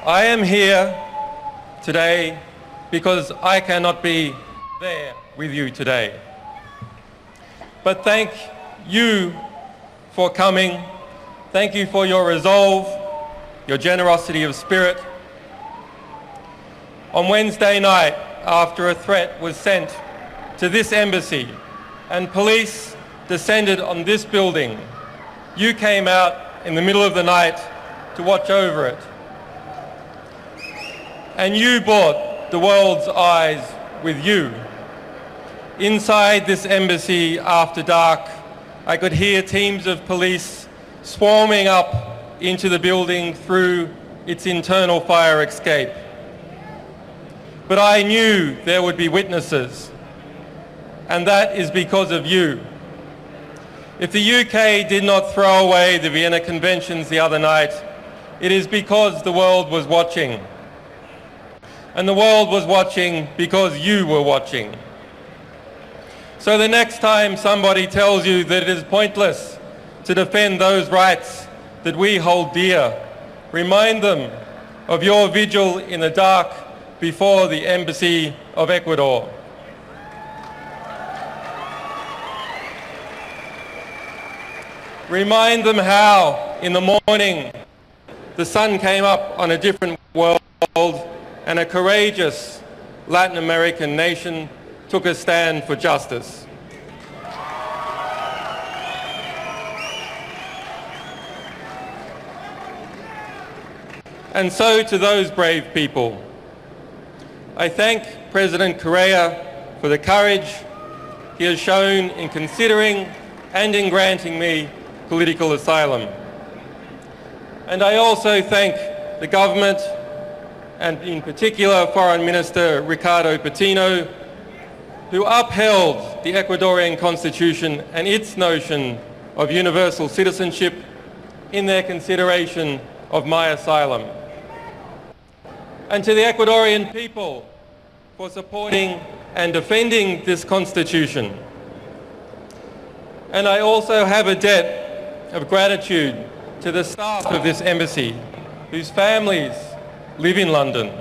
I am here today because I cannot be there with you today. But thank you for coming. Thank you for your resolve, your generosity of spirit. On Wednesday night, after a threat was sent to this embassy and police descended on this building, you came out in the middle of the night to watch over it. And you brought the world's eyes with you. Inside this embassy after dark, I could hear teams of police swarming up into the building through its internal fire escape. But I knew there would be witnesses, and that is because of you. If the UK did not throw away the Vienna Conventions the other night, it is because the world was watching. And the world was watching because you were watching. So the next time somebody tells you that it is pointless to defend those rights that we hold dear, remind them of your vigil in the dark before the Embassy of Ecuador. Remind them how, in the morning, the sun came up on a different world and a courageous Latin American nation took a stand for justice. And so to those brave people, I thank President Correa for the courage he has shown in considering and in granting me political asylum. And I also thank the government, and in particular Foreign Minister Ricardo Patino, who upheld the Ecuadorian Constitution and its notion of universal citizenship in their consideration of my asylum. And to the Ecuadorian people for supporting and defending this Constitution. And I also have a debt of gratitude to the staff of this embassy, whose families live in London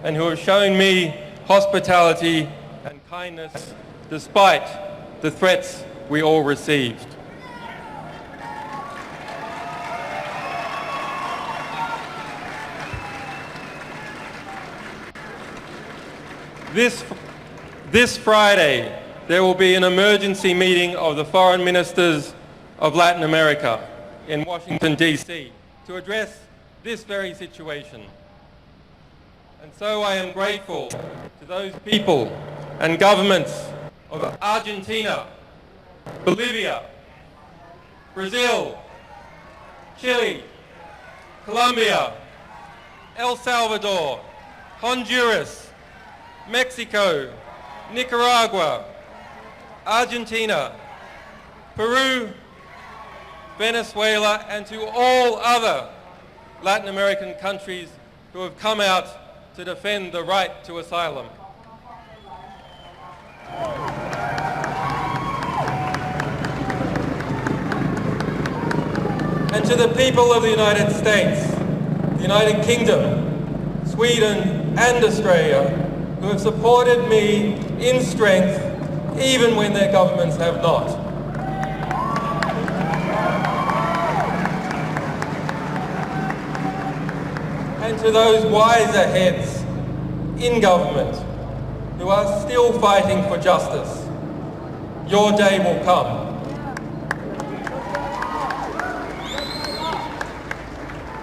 and who have shown me hospitality and kindness despite the threats we all received. This Friday, there will be an emergency meeting of the foreign ministers of Latin America in Washington, D.C. to address this very situation. And so I am grateful to those people and governments of Argentina, Bolivia, Brazil, Chile, Colombia, El Salvador, Honduras, Mexico, Nicaragua, Argentina, Peru, Venezuela, and to all other Latin American countries who have come out to defend the right to asylum. And to the people of the United States, the United Kingdom, Sweden, and Australia, who have supported me in strength even when their governments have not. And to those wiser heads in government who are still fighting for justice, your day will come.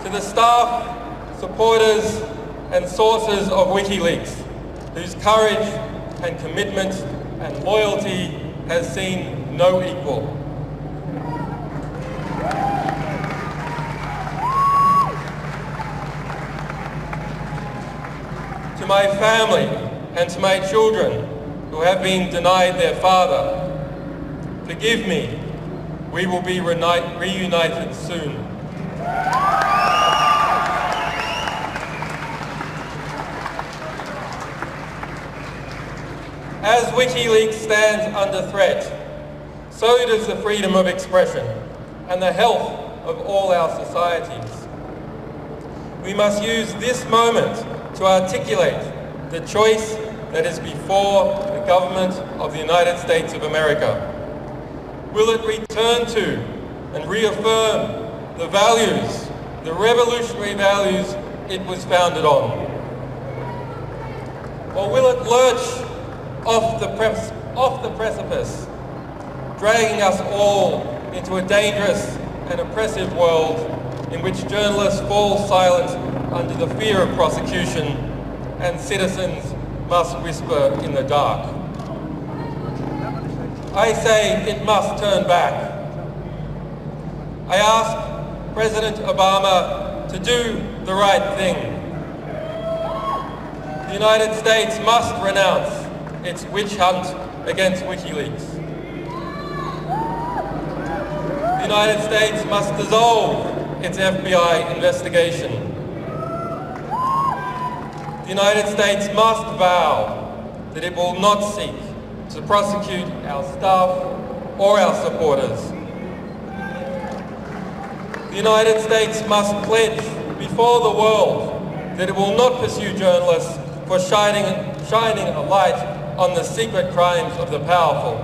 To the staff, supporters, and sources of WikiLeaks, whose courage and commitment and loyalty has seen no equal. To my family and to my children who have been denied their father, forgive me, we will be reunited soon. As WikiLeaks stands under threat, so does the freedom of expression and the health of all our societies. We must use this moment to articulate the choice that is before the government of the United States of America. Will it return to and reaffirm the values, the revolutionary values it was founded on? Or will it lurch off the precipice, dragging us all into a dangerous and oppressive world in which journalists fall silent under the fear of prosecution and citizens must whisper in the dark? I say it must turn back. I ask President Obama to do the right thing. The United States must renounce its witch hunt against WikiLeaks. The United States must dissolve its FBI investigation. The United States must vow that it will not seek to prosecute our staff or our supporters. The United States must pledge before the world that it will not pursue journalists for shining a light on the secret crimes of the powerful.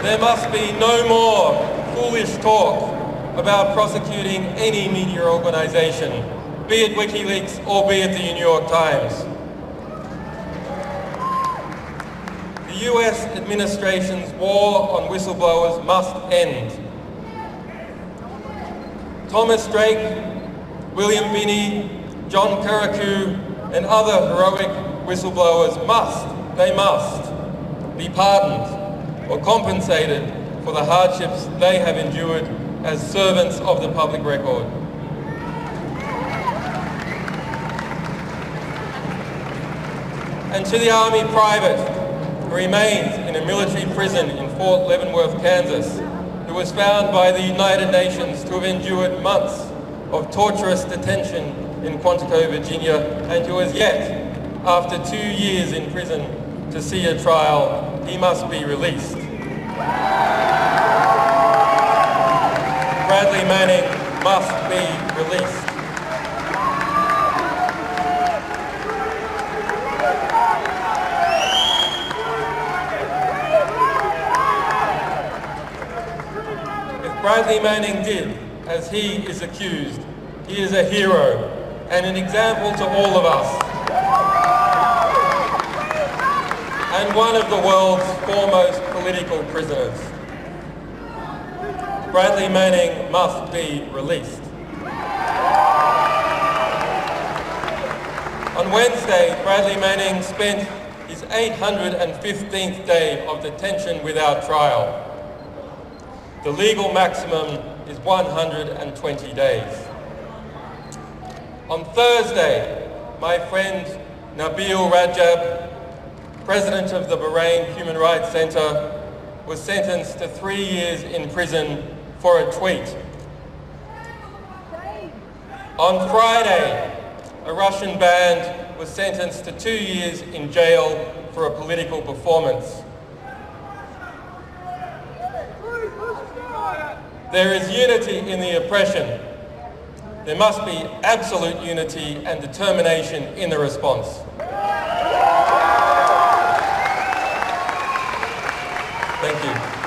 There must be no more foolish talk about prosecuting any media organization, be it WikiLeaks or be it the New York Times. The US administration's war on whistleblowers must end. Thomas Drake, William Binney, John Kirikou, and other heroic whistleblowers must be pardoned or compensated for the hardships they have endured as servants of the public record. And to the Army private who remains in a military prison in Fort Leavenworth, Kansas, who was found by the United Nations to have endured months of torturous detention in Quantico, Virginia, and who has yet, after 2 years in prison, to see a trial, he must be released. Bradley Manning must be released. If Bradley Manning did as he is accused, he is a hero and an example to all of us, and one of the world's foremost political prisoners. Bradley Manning must be released. On Wednesday, Bradley Manning spent his 815th day of detention without trial. The legal maximum is 120 days. On Thursday, my friend Nabil Rajab, president of the Bahrain Human Rights Center, was sentenced to 3 years in prison for a tweet. On Friday, a Russian band was sentenced to 2 years in jail for a political performance. There is unity in the oppression. There must be absolute unity and determination in the response. Thank you.